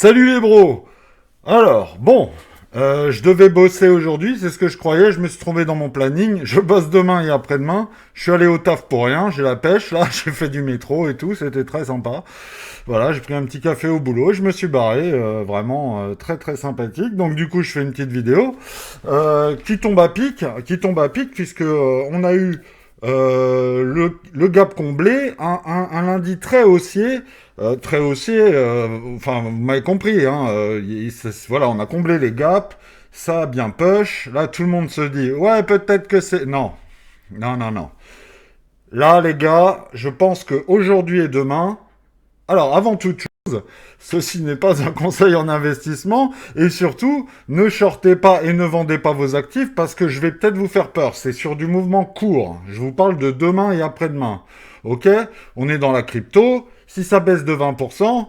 Salut les bros. Alors, bon, je devais bosser aujourd'hui, c'est ce que je croyais, je me suis trompé dans mon planning, je bosse demain et après-demain, je suis allé au taf pour rien, j'ai la pêche, là, j'ai fait du métro et tout, c'était très sympa. Voilà, j'ai pris un petit café au boulot, je me suis barré, vraiment très très sympathique, donc du coup je fais une petite vidéo qui tombe à pic, puisque on a eu le gap comblé, un lundi très haussier, enfin, vous m'avez compris, hein, voilà, on a comblé les gaps, ça a bien push, là, tout le monde se dit, ouais, peut-être que c'est... Non, non, non, non. Là, les gars, je pense qu'aujourd'hui et demain, alors, avant toute chose, ceci n'est pas un conseil en investissement, et surtout, ne shortez pas et ne vendez pas vos actifs, parce que je vais peut-être vous faire peur, c'est sur du mouvement court, je vous parle de demain et après-demain, ok? On est dans la crypto, si ça baisse de 20%,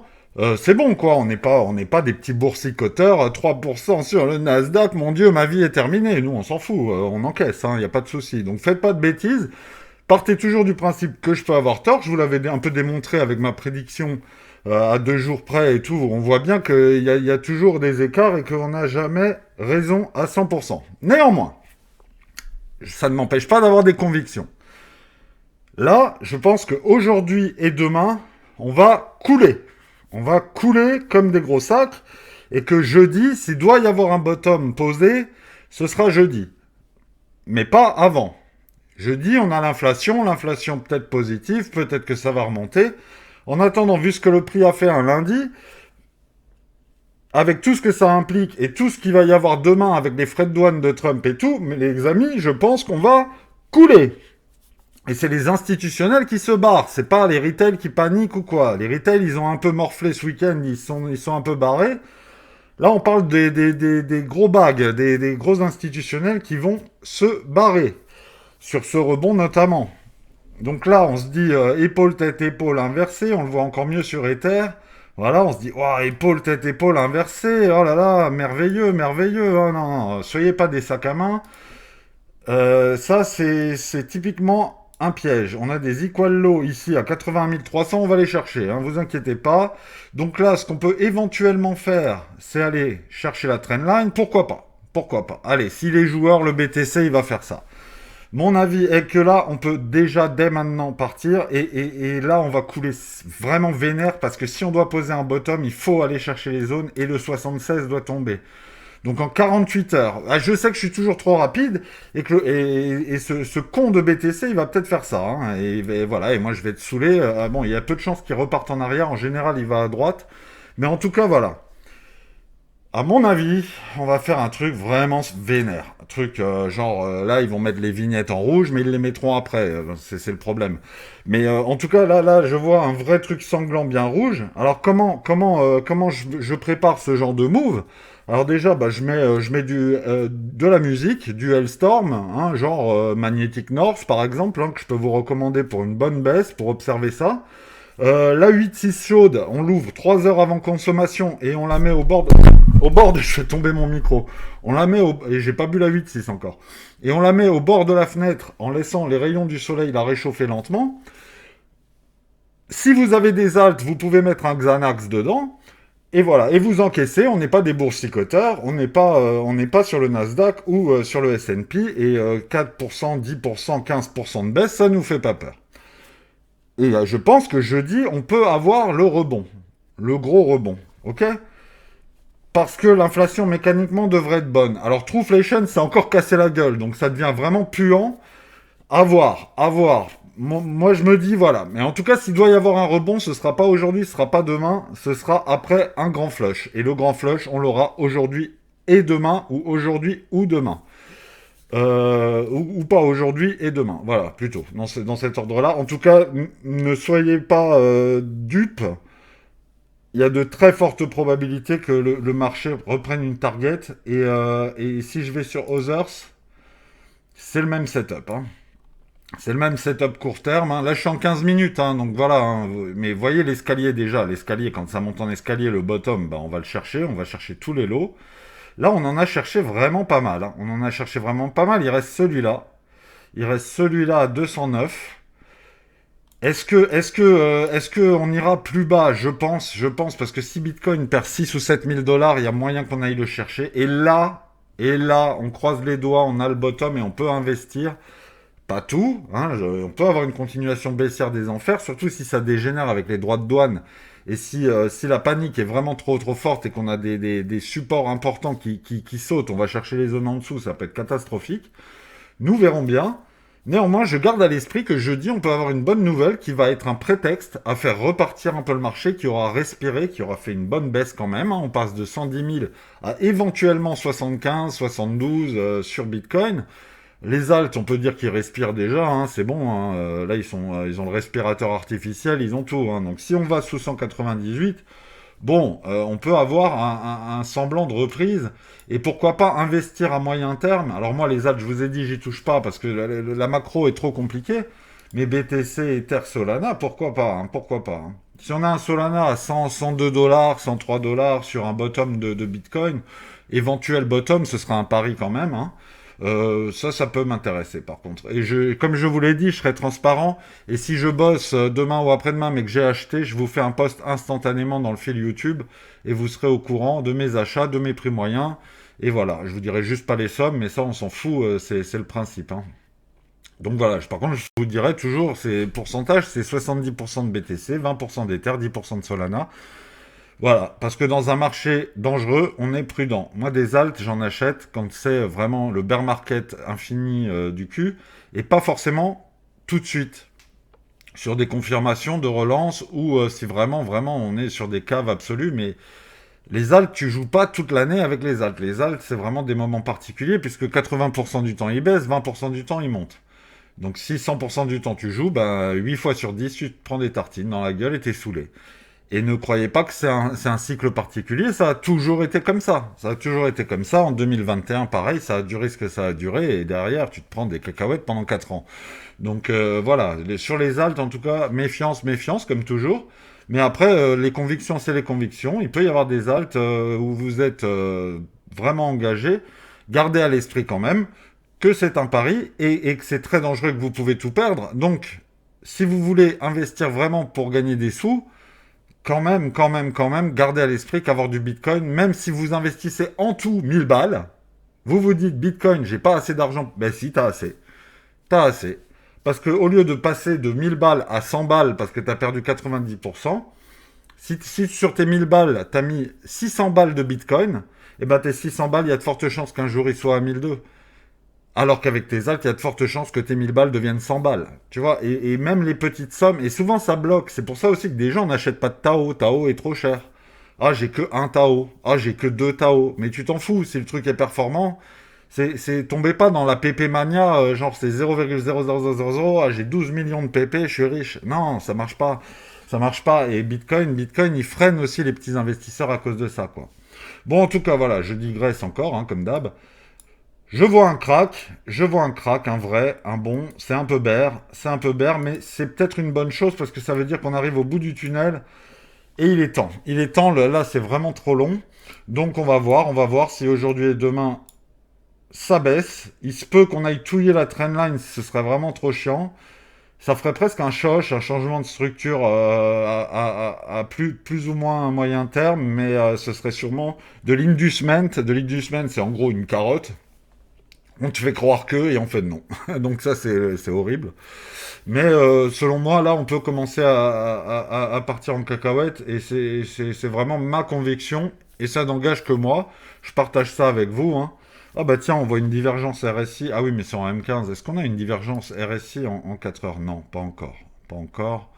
c'est bon quoi, on n'est pas des petits boursicoteurs, 3% sur le Nasdaq, mon dieu, ma vie est terminée, nous on s'en fout, on encaisse, il n'y a pas de souci, donc faites pas de bêtises, partez toujours du principe que je peux avoir tort, je vous l'avais un peu démontré avec ma prédiction à 2 jours près et tout, on voit bien qu'il y a toujours des écarts et qu'on n'a jamais raison à 100%. Néanmoins, ça ne m'empêche pas d'avoir des convictions. Là, je pense qu'aujourd'hui et demain, on va couler. On va couler comme des gros sacs. Et que jeudi, s'il doit y avoir un bottom posé, ce sera jeudi. Mais pas avant. Jeudi, on a l'inflation peut-être positive, peut-être que ça va remonter. En attendant, vu ce que le prix a fait un lundi, avec tout ce que ça implique et tout ce qu'il va y avoir demain avec les frais de douane de Trump et tout, mais les amis, je pense qu'on va couler. Et c'est les institutionnels qui se barrent, c'est pas les retail qui paniquent ou quoi. Les retail, ils ont un peu morflé ce week-end, ils sont un peu barrés. Là, on parle des gros bags, des gros institutionnels qui vont se barrer, sur ce rebond notamment. Donc là, on se dit épaule, tête, épaule inversée, on le voit encore mieux sur Ether. Voilà, on se dit, oh, épaule, tête, épaule inversée, oh là là, merveilleux, merveilleux. Oh non, non, soyez pas des sacs à main. Ça, c'est typiquement un piège. On a des equal low ici à 80 300, on va les chercher, hein, vous inquiétez pas. Donc là, ce qu'on peut éventuellement faire, c'est aller chercher la trendline. Pourquoi pas? Pourquoi pas? Allez, si les joueurs, le BTC, il va faire ça. Mon avis est que là, on peut déjà dès maintenant partir et là, on va couler vraiment vénère parce que si on doit poser un bottom, il faut aller chercher les zones et le 76 doit tomber. Donc en 48 heures. Ah, je sais que je suis toujours trop rapide et que ce con de BTC, il va peut-être faire ça, hein, et voilà, et moi je vais être saoulé. Bon, il y a peu de chances qu'il reparte en arrière. En général, il va à droite. Mais en tout cas, voilà. À mon avis, on va faire un truc vraiment vénère. Un truc genre, là, ils vont mettre les vignettes en rouge, mais ils les mettront après. C'est le problème. Mais en tout cas, là, je vois un vrai truc sanglant bien rouge. Alors, comment je prépare ce genre de move? Alors déjà, bah, je mets de la musique, du Hellstorm, hein, genre Magnetic North, par exemple, hein, que je peux vous recommander pour une bonne baisse, pour observer ça. La 8-6 chaude, on l'ouvre 3 heures avant consommation et on la met au bord de... Je fais tomber mon micro. On la met au... Et j'ai pas bu la 8-6 encore. Et on la met au bord de la fenêtre en laissant les rayons du soleil la réchauffer lentement. Si vous avez des altes, vous pouvez mettre un Xanax dedans. Et voilà. Et vous encaissez. On n'est pas des boursicoteurs. On n'est pas sur le Nasdaq ou sur le S&P. Et 4%, 10%, 15% de baisse, ça nous fait pas peur. Et je pense que jeudi, on peut avoir le rebond. Le gros rebond. Ok? Parce que l'inflation mécaniquement devrait être bonne. Alors Trueflation, c'est encore cassé la gueule. Donc ça devient vraiment puant. À voir. À voir. Moi, je me dis, voilà. Mais en tout cas, s'il doit y avoir un rebond, ce sera pas aujourd'hui, ce sera pas demain. Ce sera après un grand flush. Et le grand flush, on l'aura aujourd'hui et demain. Ou aujourd'hui ou demain. Ou pas aujourd'hui et demain. Voilà, plutôt, dans cet ordre-là. En tout cas, ne soyez pas dupes. Il y a de très fortes probabilités que le marché reprenne une target. Et si je vais sur Others, c'est le même setup, hein. C'est le même setup court terme, hein. Là, je suis en 15 minutes, hein, donc voilà, hein. Mais voyez l'escalier déjà. L'escalier, quand ça monte en escalier, le bottom, bah, on va le chercher. On va chercher tous les lots. Là, on en a cherché vraiment pas mal, hein. On en a cherché vraiment pas mal. Il reste celui-là. Il reste celui-là à 209. Est-ce que on ira plus bas? Je pense, parce que si Bitcoin perd 6 ou 7 000 dollars, il y a moyen qu'on aille le chercher. Et là, on croise les doigts, on a le bottom et on peut investir. Pas tout, hein, on peut avoir une continuation baissière des enfers, surtout si ça dégénère avec les droits de douane. Et si la panique est vraiment trop trop forte et qu'on a des supports importants qui sautent, on va chercher les zones en dessous, ça peut être catastrophique. Nous verrons bien. Néanmoins, je garde à l'esprit que jeudi, on peut avoir une bonne nouvelle qui va être un prétexte à faire repartir un peu le marché, qui aura respiré, qui aura fait une bonne baisse quand même, hein. On passe de 110 000 à éventuellement 75, 72 sur Bitcoin. Les alts, on peut dire qu'ils respirent déjà, hein, c'est bon, hein. Là, ils ont le respirateur artificiel, ils ont tout, hein. Donc si on va sous 198, bon, on peut avoir un semblant de reprise. Et pourquoi pas investir à moyen terme. Alors moi, les alts, je vous ai dit, j'y touche pas parce que la macro est trop compliquée. Mais BTC, Ether, Solana, pourquoi pas, hein, pourquoi pas, hein. Si on a un Solana à 100, 102 dollars, 103 dollars sur un bottom de Bitcoin, éventuel bottom, ce sera un pari quand même, hein. Ça peut m'intéresser par contre. Et comme je vous l'ai dit, je serai transparent. Et si je bosse demain ou après-demain, mais que j'ai acheté, je vous fais un post instantanément dans le fil YouTube et vous serez au courant de mes achats, de mes prix moyens. Et voilà, je vous dirai juste pas les sommes, mais ça on s'en fout, c'est le principe, hein. Donc voilà, par contre, je vous dirai toujours, c'est pourcentage, c'est 70% de BTC, 20% d'Ether, 10% de Solana. Voilà, parce que dans un marché dangereux, on est prudent. Moi, des alts, j'en achète quand c'est vraiment le bear market infini du cul, et pas forcément tout de suite, sur des confirmations de relance, ou si vraiment, vraiment, on est sur des caves absolues, mais les alts, tu joues pas toute l'année avec les alts. Les alts, c'est vraiment des moments particuliers, puisque 80% du temps, ils baissent, 20% du temps, ils montent. Donc si 100% du temps tu joues, ben 8 fois sur 10, tu te prends des tartines dans la gueule et t'es saoulé. Et ne croyez pas que c'est un cycle particulier, ça a toujours été comme ça. Ça a toujours été comme ça. En 2021, pareil, ça a duré ce que ça a duré, et derrière, tu te prends des cacahuètes pendant 4 ans. Donc voilà, sur les alts, en tout cas, méfiance, méfiance, comme toujours. Mais après, les convictions, c'est les convictions. Il peut y avoir des alts où vous êtes vraiment engagé. Gardez à l'esprit quand même que c'est un pari et que c'est très dangereux, que vous pouvez tout perdre. Donc, si vous voulez investir vraiment pour gagner des sous, quand même, gardez à l'esprit qu'avoir du Bitcoin, même si vous investissez en tout 1000 balles, vous vous dites Bitcoin, j'ai pas assez d'argent. Ben si, t'as assez. T'as assez. Parce que au lieu de passer de 1000 balles à 100 balles parce que t'as perdu 90%, si sur tes 1000 balles, t'as mis 600 balles de Bitcoin, et ben tes 600 balles, il y a de fortes chances qu'un jour ils soient à 1002. Alors qu'avec tes alts, il y a de fortes chances que tes 1000 balles deviennent 100 balles. Tu vois, et même les petites sommes, et souvent ça bloque. C'est pour ça aussi que des gens n'achètent pas de Tao. Tao est trop cher. Ah, j'ai que un Tao. Ah, j'ai que deux Tao. Mais tu t'en fous, si le truc est performant, tombez pas dans la PP mania, genre c'est 0,00000, ah, j'ai 12 millions de PP, je suis riche. Non, ça marche pas. Ça marche pas. Et Bitcoin, il freine aussi les petits investisseurs à cause de ça, quoi. Bon, en tout cas, voilà, je digresse encore, hein, comme d'hab. Je vois un crack, un vrai, un bon, c'est un peu bear, mais c'est peut-être une bonne chose parce que ça veut dire qu'on arrive au bout du tunnel et il est temps, là c'est vraiment trop long, donc on va voir si aujourd'hui et demain ça baisse, il se peut qu'on aille touiller la trendline, ce serait vraiment trop chiant, ça ferait presque un choc, un changement de structure à plus ou moins un moyen terme, mais ce serait sûrement de l'inducement, c'est en gros une carotte. On te fait croire que et en fait non. Donc ça c'est horrible. Mais selon moi là on peut commencer à partir en cacahuète et c'est vraiment ma conviction et ça n'engage que moi. Je partage ça avec vous, hein. Ah bah tiens, on voit une divergence RSI. Ah oui, mais c'est en M15. Est-ce qu'on a une divergence RSI en 4 heures? Non, pas encore. Pas encore.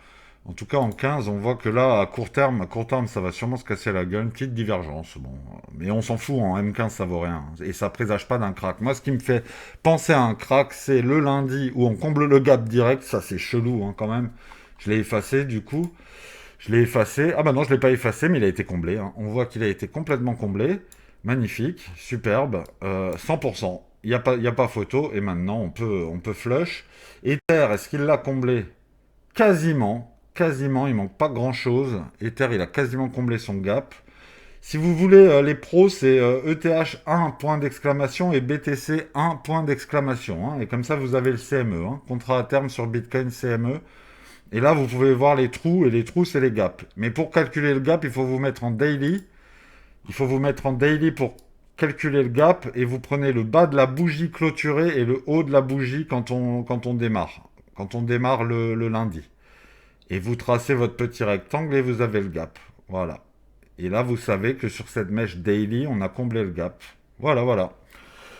En tout cas, en 15, on voit que là, à court terme, ça va sûrement se casser la gueule. Une petite divergence. Bon, mais on s'en fout, en M15, ça vaut rien. Et ça présage pas d'un crack. Moi, ce qui me fait penser à un crack, c'est le lundi où on comble le gap direct. Ça, c'est chelou, hein, quand même. Je l'ai effacé, du coup. Je l'ai effacé. Ah bah non, je l'ai pas effacé, mais il a été comblé, hein. On voit qu'il a été complètement comblé. Magnifique, superbe. 100%. Il y a pas photo. Et maintenant, on peut flush. Ether, est-ce qu'il l'a comblé? Quasiment, quasiment, il manque pas grand-chose. Ether, il a quasiment comblé son gap. Si vous voulez, les pros, c'est ETH 1 point d'exclamation et BTC 1 point d'exclamation, hein. Et comme ça, vous avez le CME, hein, contrat à terme sur Bitcoin CME. Et là, vous pouvez voir les trous, et les trous, c'est les gaps. Mais pour calculer le gap, il faut vous mettre en daily. Il faut vous mettre en daily pour calculer le gap, et vous prenez le bas de la bougie clôturée et le haut de la bougie quand on démarre. Quand on démarre le lundi. Et vous tracez votre petit rectangle et vous avez le gap. Voilà. Et là, vous savez que sur cette mèche daily, on a comblé le gap. Voilà, voilà.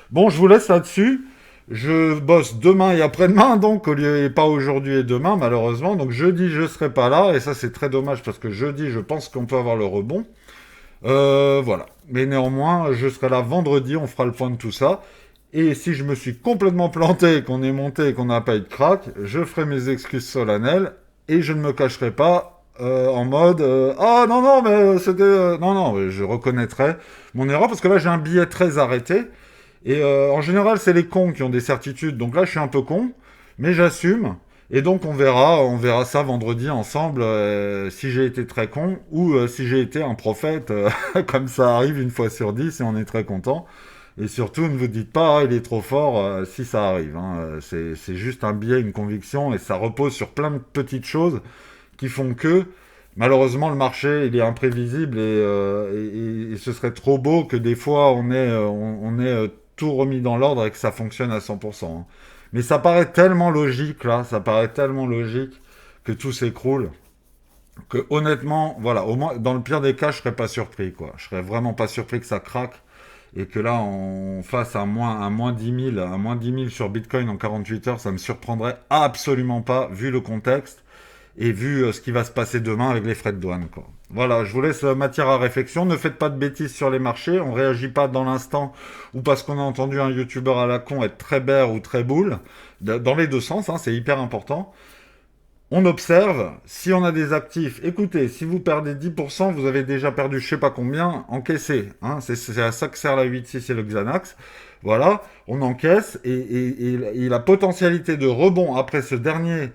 Bon, je vous laisse là-dessus. Je bosse demain et après-demain, donc, au lieu et pas aujourd'hui et demain, malheureusement. Donc, jeudi, je serai pas là. Et ça, c'est très dommage parce que jeudi, je pense qu'on peut avoir le rebond. Voilà. Mais néanmoins, je serai là vendredi. On fera le point de tout ça. Et si je me suis complètement planté, qu'on est monté et qu'on n'a pas eu de crack, je ferai mes excuses solennelles. Et je ne me cacherai pas en mode ah non, non, mais c'était. Non, non, je reconnaîtrai mon erreur parce que là, j'ai un billet très arrêté. Et en général, c'est les cons qui ont des certitudes. Donc là, je suis un peu con, mais j'assume. Et donc, on verra ça vendredi ensemble, si j'ai été très con ou si j'ai été un prophète, comme ça arrive une fois sur 10 et on est très content. Et surtout, ne vous dites pas, ah, il est trop fort, si ça arrive, hein. C'est juste un biais, une conviction, et ça repose sur plein de petites choses qui font que, malheureusement, le marché, il est imprévisible et ce serait trop beau que des fois, on ait tout remis dans l'ordre et que ça fonctionne à 100%, hein. Mais ça paraît tellement logique, là, ça paraît tellement logique que tout s'écroule, que honnêtement, voilà, au moins, dans le pire des cas, je serais pas surpris, quoi. Je serais vraiment pas surpris que ça craque et que là, on fasse un moins 10 000, un moins 10 000 sur Bitcoin en 48 heures, ça me surprendrait absolument pas, vu le contexte et vu ce qui va se passer demain avec les frais de douane, quoi. Voilà, je vous laisse matière à réflexion. Ne faites pas de bêtises sur les marchés. On réagit pas dans l'instant ou parce qu'on a entendu un youtubeur à la con être très bear ou très bull. Dans les deux sens, hein, c'est hyper important. On observe, si on a des actifs, écoutez, si vous perdez 10%, vous avez déjà perdu je sais pas combien, encaissé, hein, c'est à ça que sert la 8-6 et le Xanax. Voilà, on encaisse et la potentialité de rebond après ce dernier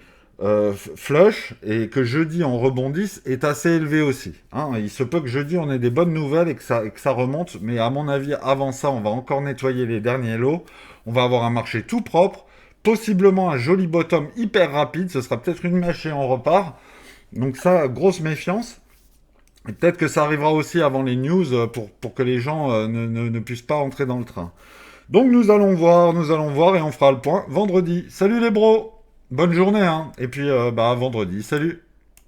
flush et que jeudi on rebondisse est assez élevée aussi, hein. Il se peut que jeudi on ait des bonnes nouvelles et que ça remonte, mais à mon avis, avant ça, on va encore nettoyer les derniers lots, on va avoir un marché tout propre, possiblement un joli bottom hyper rapide, ce sera peut-être une mèche et on repart. Donc ça, grosse méfiance. Et peut-être que ça arrivera aussi avant les news pour que les gens ne puissent pas entrer dans le train. Donc nous allons voir et on fera le point vendredi. Salut les bros, bonne journée, hein. Et puis bah à vendredi, salut.